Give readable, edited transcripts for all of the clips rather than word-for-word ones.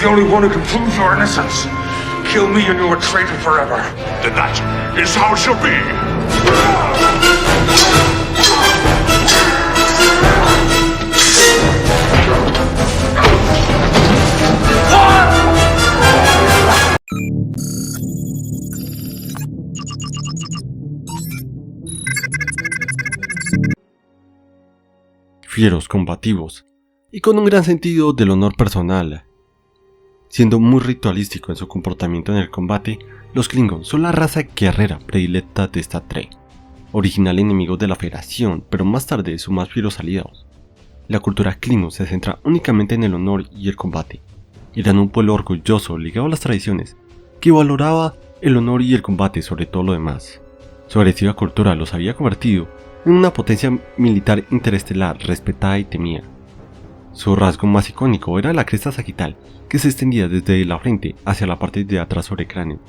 the only one who can prove your innocence. Kill me and you're a traitor forever. Then that is how it shall be. Fieros, combativos y con un gran sentido del honor personal. Siendo muy ritualístico en su comportamiento en el combate, los Klingon son la raza guerrera predilecta de Star Trek, original enemigo de la Federación, pero más tarde sus más fieros aliados. La cultura Klingon se centra únicamente en el honor y el combate. Eran un pueblo orgulloso ligado a las tradiciones, que valoraba el honor y el combate sobre todo lo demás. Su agresiva cultura los había convertido en una potencia militar interestelar respetada y temida. Su rasgo más icónico era la cresta sagital, que se extendía desde la frente hacia la parte de atrás sobre el cráneo.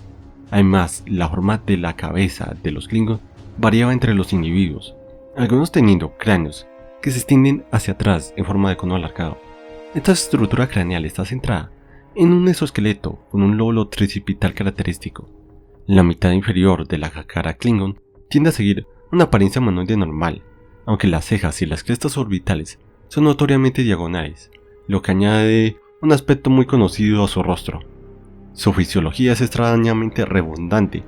Además, la forma de la cabeza de los Klingon variaba entre los individuos, algunos teniendo cráneos que se extienden hacia atrás en forma de cono alargado. Esta estructura craneal está centrada en un exoesqueleto con un lóbulo tricipital característico. La mitad inferior de la cara Klingon tiende a seguir una apariencia humanoide normal, aunque las cejas y las crestas orbitales son notoriamente diagonales, lo que añade un aspecto muy conocido a su rostro. Su fisiología es extrañamente redundante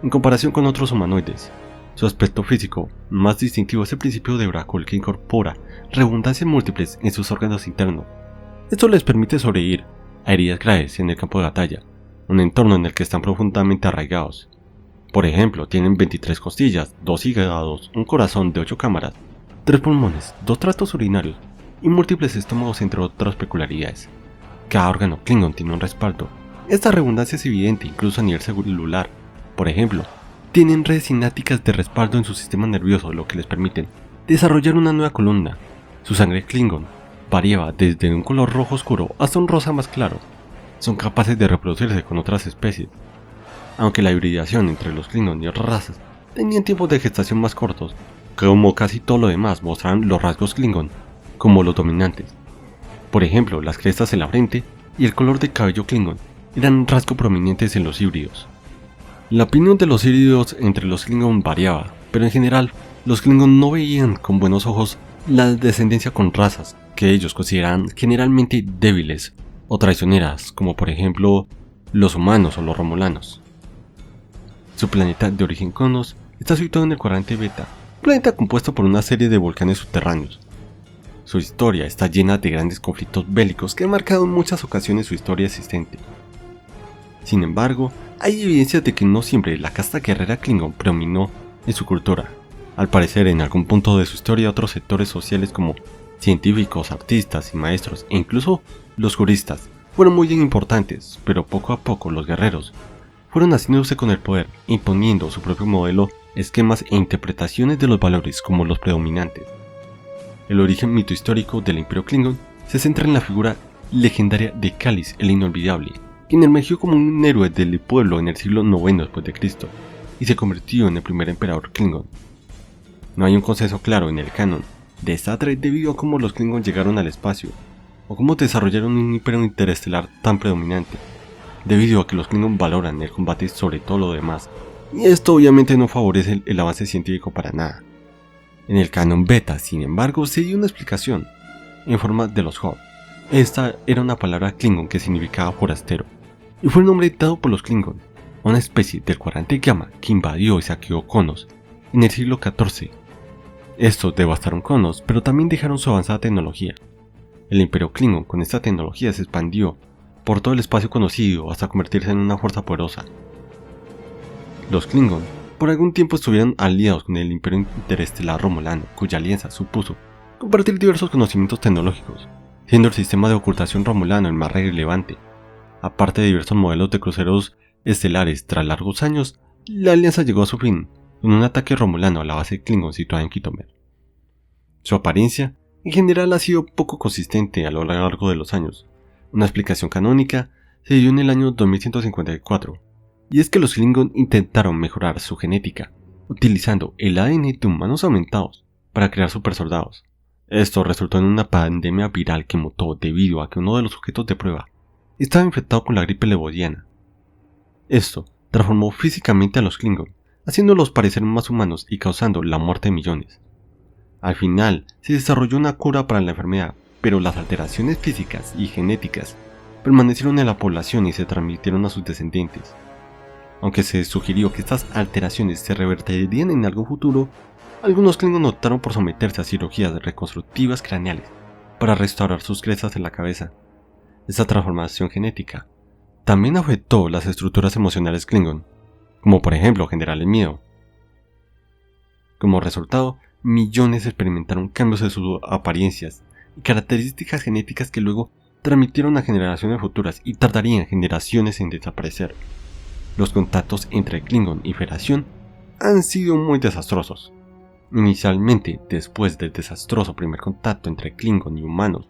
en comparación con otros humanoides. Su aspecto físico más distintivo es el principio de Dracul, que incorpora redundancias múltiples en sus órganos internos. Esto les permite sobrevivir a heridas graves en el campo de batalla, un entorno en el que están profundamente arraigados. Por ejemplo, tienen 23 costillas, 2 hígados, un corazón de 8 cámaras, 3 pulmones, 2 tractos urinarios y múltiples estómagos, entre otras peculiaridades. Cada órgano Klingon tiene un respaldo. Esta redundancia es evidente incluso a nivel celular. Por ejemplo, tienen redes sinápticas de respaldo en su sistema nervioso, lo que les permite desarrollar una nueva columna. Su sangre Klingon variaba desde un color rojo oscuro hasta un rosa más claro. Son capaces de reproducirse con otras especies. Aunque la hibridación entre los Klingon y otras razas tenían tiempos de gestación más cortos, como casi todo lo demás mostraban los rasgos Klingon como los dominantes. Por ejemplo, las crestas en la frente y el color de cabello Klingon eran rasgos prominentes en los híbridos. La opinión de los híbridos entre los Klingon variaba, pero en general, los Klingon no veían con buenos ojos la descendencia con razas que ellos consideraban generalmente débiles o traicioneras, como por ejemplo los humanos o los romulanos. Su planeta de origen Cronos está situado en el cuadrante Beta, un planeta compuesto por una serie de volcanes subterráneos. Su historia está llena de grandes conflictos bélicos que han marcado en muchas ocasiones su historia existente. Sin embargo, hay evidencias de que no siempre la casta guerrera Klingon predominó en su cultura. Al parecer, en algún punto de su historia, otros sectores sociales como científicos, artistas y maestros, e incluso los juristas, fueron muy importantes, pero poco a poco los guerreros fueron haciéndose con el poder, imponiendo su propio modelo, esquemas e interpretaciones de los valores como los predominantes. El origen mitohistórico del Imperio Klingon se centra en la figura legendaria de Kallys el Inolvidable, quien emergió como un héroe del pueblo en el siglo IX después de Cristo y se convirtió en el primer emperador Klingon. No hay un consenso claro en el canon de Star Trek debido a cómo los Klingon llegaron al espacio o cómo desarrollaron un imperio interestelar tan predominante, debido a que los Klingon valoran el combate sobre todo lo demás, y esto obviamente no favorece el avance científico para nada. En el canon beta, sin embargo, se dio una explicación en forma de los Hor. Esta era una palabra Klingon que significaba forastero, y fue el nombre dado por los Klingon, una especie del cuadrante Gamma que invadió y saqueó Cronos en el siglo XIV. Estos devastaron Cronos, pero también dejaron su avanzada tecnología. El Imperio Klingon con esta tecnología se expandió por todo el espacio conocido hasta convertirse en una fuerza poderosa. Los Klingon por algún tiempo estuvieron aliados con el Imperio Interestelar Romulano, cuya alianza supuso compartir diversos conocimientos tecnológicos, siendo el sistema de ocultación romulano el más relevante. Aparte de diversos modelos de cruceros estelares, tras largos años, la alianza llegó a su fin con un ataque romulano a la base Klingon situada en Kitomer. Su apariencia en general ha sido poco consistente a lo largo de los años. Una explicación canónica se dio en el año 2154, y es que los Klingon intentaron mejorar su genética, utilizando el ADN de humanos aumentados para crear supersoldados. Esto resultó en una pandemia viral que mutó debido a que uno de los sujetos de prueba estaba infectado con la gripe lebodiana. Esto transformó físicamente a los Klingon, haciéndolos parecer más humanos y causando la muerte de millones. Al final se desarrolló una cura para la enfermedad, pero las alteraciones físicas y genéticas permanecieron en la población y se transmitieron a sus descendientes. Aunque se sugirió que estas alteraciones se revertirían en algún futuro, algunos Klingon optaron por someterse a cirugías reconstructivas craneales para restaurar sus crestas en la cabeza. Esta transformación genética también afectó las estructuras emocionales Klingon, como por ejemplo generar el miedo. Como resultado, millones experimentaron cambios en sus apariencias y características genéticas que luego transmitieron a generaciones futuras y tardarían generaciones en desaparecer. Los contactos entre Klingon y Federación han sido muy desastrosos. Inicialmente, después del desastroso primer contacto entre Klingon y humanos,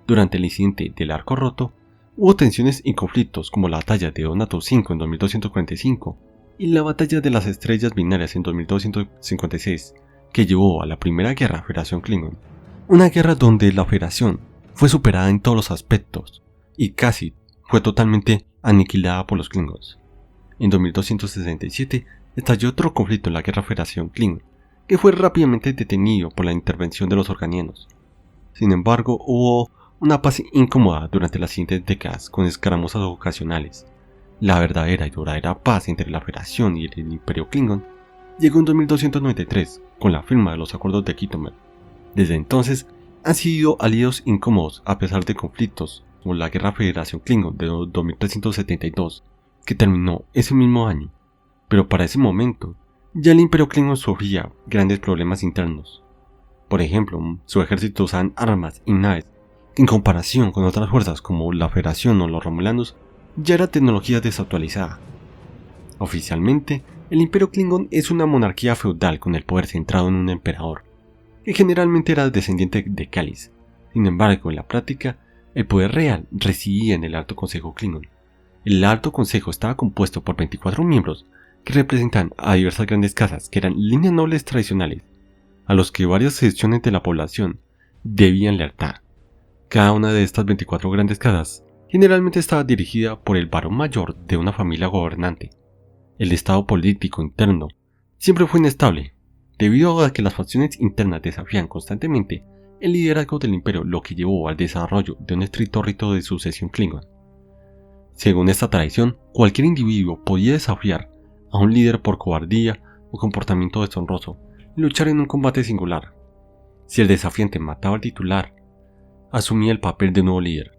durante el incidente del Arco Roto, hubo tensiones y conflictos como la batalla de Donato 5 en 2245 y la batalla de las estrellas binarias en 2256, que llevó a la primera guerra Federación-Klingon. Una guerra donde la Federación fue superada en todos los aspectos y casi fue totalmente aniquilada por los Klingons. En 2267 estalló otro conflicto en la guerra Federación-Klingon, que fue rápidamente detenido por la intervención de los organianos. Sin embargo, hubo una paz incómoda durante las siguientes décadas con escaramuzas ocasionales. La verdadera y duradera paz entre la Federación y el Imperio Klingon llegó en 2293 con la firma de los acuerdos de Khitomer. Desde entonces han sido aliados incómodos a pesar de conflictos como la guerra Federación-Klingon de 2372, que terminó ese mismo año, pero para ese momento ya el Imperio Klingon sufría grandes problemas internos. Por ejemplo, su ejército usaban armas y naves que en comparación con otras fuerzas como la Federación o los Romulanos ya era tecnología desactualizada. Oficialmente, el Imperio Klingon es una monarquía feudal con el poder centrado en un emperador, que generalmente era descendiente de Kalish. Sin embargo, en la práctica, el poder real residía en el Alto Consejo Klingon. El Alto Consejo estaba compuesto por 24 miembros que representan a diversas grandes casas que eran líneas nobles tradicionales, a los que varias secciones de la población debían lealtad. Cada una de estas 24 grandes casas generalmente estaba dirigida por el varón mayor de una familia gobernante. El estado político interno siempre fue inestable, debido a que las facciones internas desafían constantemente el liderazgo del imperio, lo que llevó al desarrollo de un estricto rito de sucesión Klingon. Según esta tradición, cualquier individuo podía desafiar a un líder por cobardía o comportamiento deshonroso y luchar en un combate singular. Si el desafiante mataba al titular, asumía el papel de nuevo líder.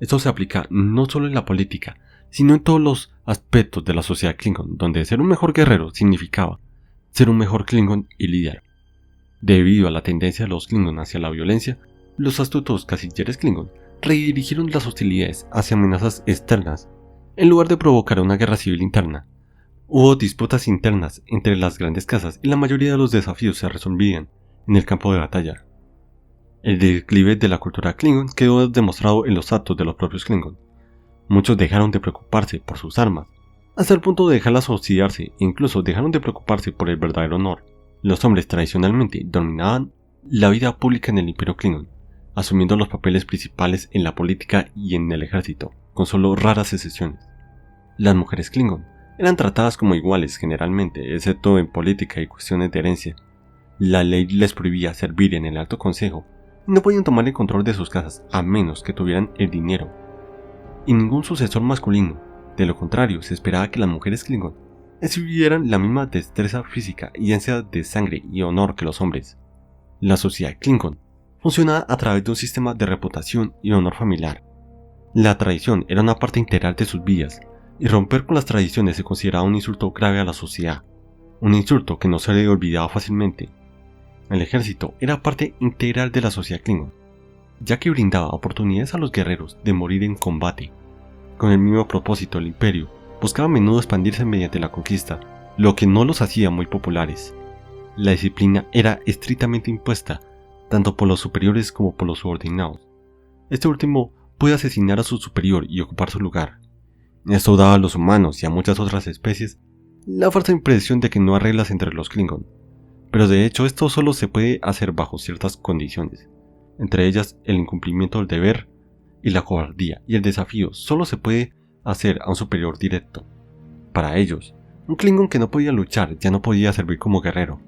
Esto se aplica no solo en la política, sino en todos los aspectos de la sociedad Klingon, donde ser un mejor guerrero significaba ser un mejor Klingon y líder. Debido a la tendencia de los Klingon hacia la violencia, los astutos cancilleres Klingon redirigieron las hostilidades hacia amenazas externas, en lugar de provocar una guerra civil interna. Hubo disputas internas entre las grandes casas y la mayoría de los desafíos se resolvían en el campo de batalla. El declive de la cultura Klingon quedó demostrado en los actos de los propios Klingon. Muchos dejaron de preocuparse por sus armas, hasta el punto de dejarlas oxidarse e incluso dejaron de preocuparse por el verdadero honor. Los hombres tradicionalmente dominaban la vida pública en el Imperio Klingon, asumiendo los papeles principales en la política y en el ejército, con solo raras excepciones. Las mujeres Klingon eran tratadas como iguales generalmente, excepto en política y cuestiones de herencia. La ley les prohibía servir en el Alto Consejo y no podían tomar el control de sus casas a menos que tuvieran el dinero y ningún sucesor masculino. De lo contrario, se esperaba que las mujeres Klingon exhibieran la misma destreza física y ansia de sangre y honor que los hombres. La sociedad Klingon funcionaba a través de un sistema de reputación y honor familiar. La tradición era una parte integral de sus vidas, y romper con las tradiciones se consideraba un insulto grave a la sociedad, un insulto que no se le olvidaba fácilmente. El ejército era parte integral de la sociedad Klingon, ya que brindaba oportunidades a los guerreros de morir en combate. Con el mismo propósito, el imperio buscaba a menudo expandirse mediante la conquista, lo que no los hacía muy populares. La disciplina era estrictamente impuesta, tanto por los superiores como por los subordinados. Este último puede asesinar a su superior y ocupar su lugar. Esto daba a los humanos y a muchas otras especies la falsa impresión de que no hay reglas entre los Klingon, pero de hecho esto solo se puede hacer bajo ciertas condiciones, entre ellas el incumplimiento del deber y la cobardía y el desafío solo se puede hacer a un superior directo. Para ellos, un Klingon que no podía luchar ya no podía servir como guerrero,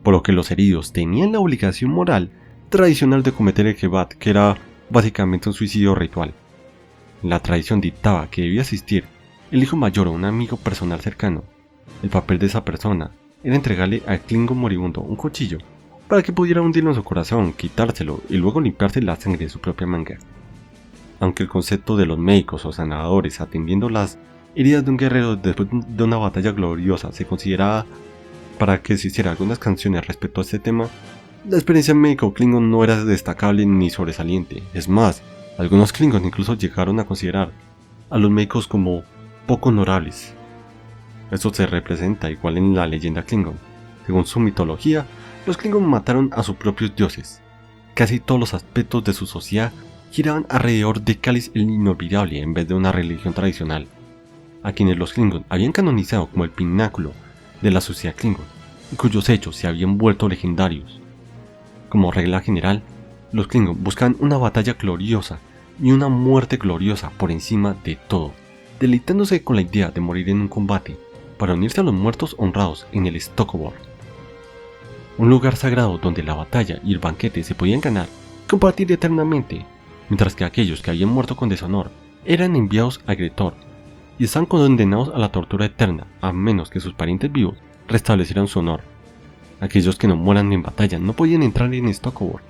por lo que los heridos tenían la obligación moral tradicional de cometer el Kevat, que era básicamente un suicidio ritual. La tradición dictaba que debía asistir el hijo mayor o un amigo personal cercano. El papel de esa persona era entregarle al Klingon moribundo un cuchillo para que pudiera hundirlo en su corazón, quitárselo y luego limpiarse la sangre de su propia manga. Aunque el concepto de los médicos o sanadores atendiendo las heridas de un guerrero después de una batalla gloriosa se consideraba para que se hicieran algunas canciones respecto a este tema, la experiencia médica Klingon no era destacable ni sobresaliente. Es más, algunos Klingons incluso llegaron a considerar a los médicos como poco honorables. Esto se representa igual en la leyenda Klingon. Según su mitología, los Klingon mataron a sus propios dioses. Casi todos los aspectos de su sociedad giraban alrededor de Kallys el Inolvidable en vez de una religión tradicional, a quienes los Klingon habían canonizado como el pináculo de la sociedad Klingon, y cuyos hechos se habían vuelto legendarios. Como regla general, los Klingon buscaban una batalla gloriosa y una muerte gloriosa por encima de todo, deleitándose con la idea de morir en un combate para unirse a los muertos honrados en el Stokobor, un lugar sagrado donde la batalla y el banquete se podían ganar y compartir eternamente, mientras que aquellos que habían muerto con deshonor eran enviados a Gretor y estaban condenados a la tortura eterna a menos que sus parientes vivos restablecieran su honor. Aquellos que no mueran en batalla no podían entrar en Stokobor.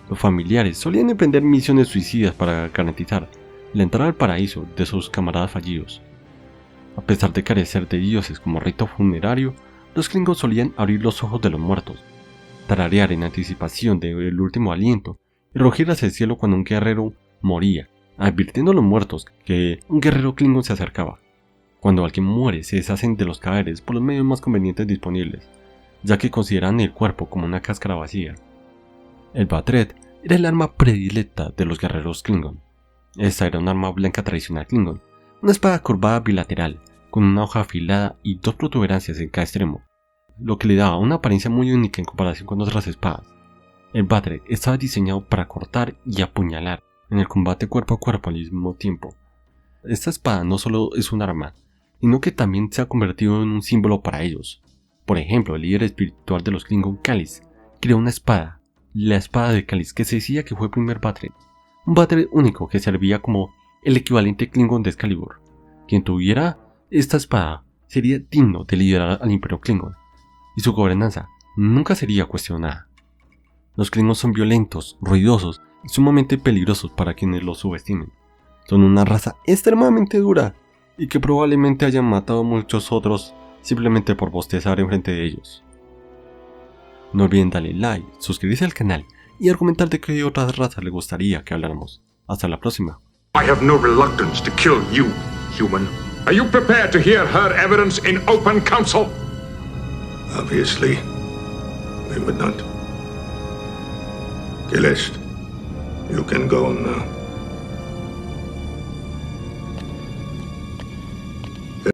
Los familiares solían emprender misiones suicidas para garantizar la entrada al paraíso de sus camaradas fallidos. A pesar de carecer de dioses como rito funerario, los Klingons solían abrir los ojos de los muertos, tararear en anticipación del último aliento y rugir hacia el cielo cuando un guerrero moría, advirtiendo a los muertos que un guerrero Klingon se acercaba. Cuando alguien muere, se deshacen de los cadáveres por los medios más convenientes disponibles, ya que consideran el cuerpo como una cáscara vacía. El Batret era el arma predilecta de los guerreros Klingon. Esta era un arma blanca tradicional Klingon, una espada curvada bilateral, con una hoja afilada y dos protuberancias en cada extremo, lo que le daba una apariencia muy única en comparación con otras espadas. El Batret estaba diseñado para cortar y apuñalar en el combate cuerpo a cuerpo al mismo tiempo. Esta espada no solo es un arma, sino que también se ha convertido en un símbolo para ellos. Por ejemplo, el líder espiritual de los Klingon, Kallys, creó una espada, la espada de Kallys, que se decía que fue el primer Batret, un Batret único que servía como el equivalente Klingon de Excalibur. Quien tuviera esta espada sería digno de liderar al Imperio Klingon, y su gobernanza nunca sería cuestionada. Los Klingons son violentos, ruidosos y sumamente peligrosos para quienes los subestimen. Son una raza extremadamente dura y que probablemente hayan matado a muchos otros simplemente por bostezar enfrente de ellos. No olviden darle like, suscribirse al canal y argumentar de qué otras razas les gustaría que habláramos. Hasta la próxima. I have no reluctance to kill you, human. Are you prepared to hear her evidence in open council? Obviously, we would not. Gilest, you can go now.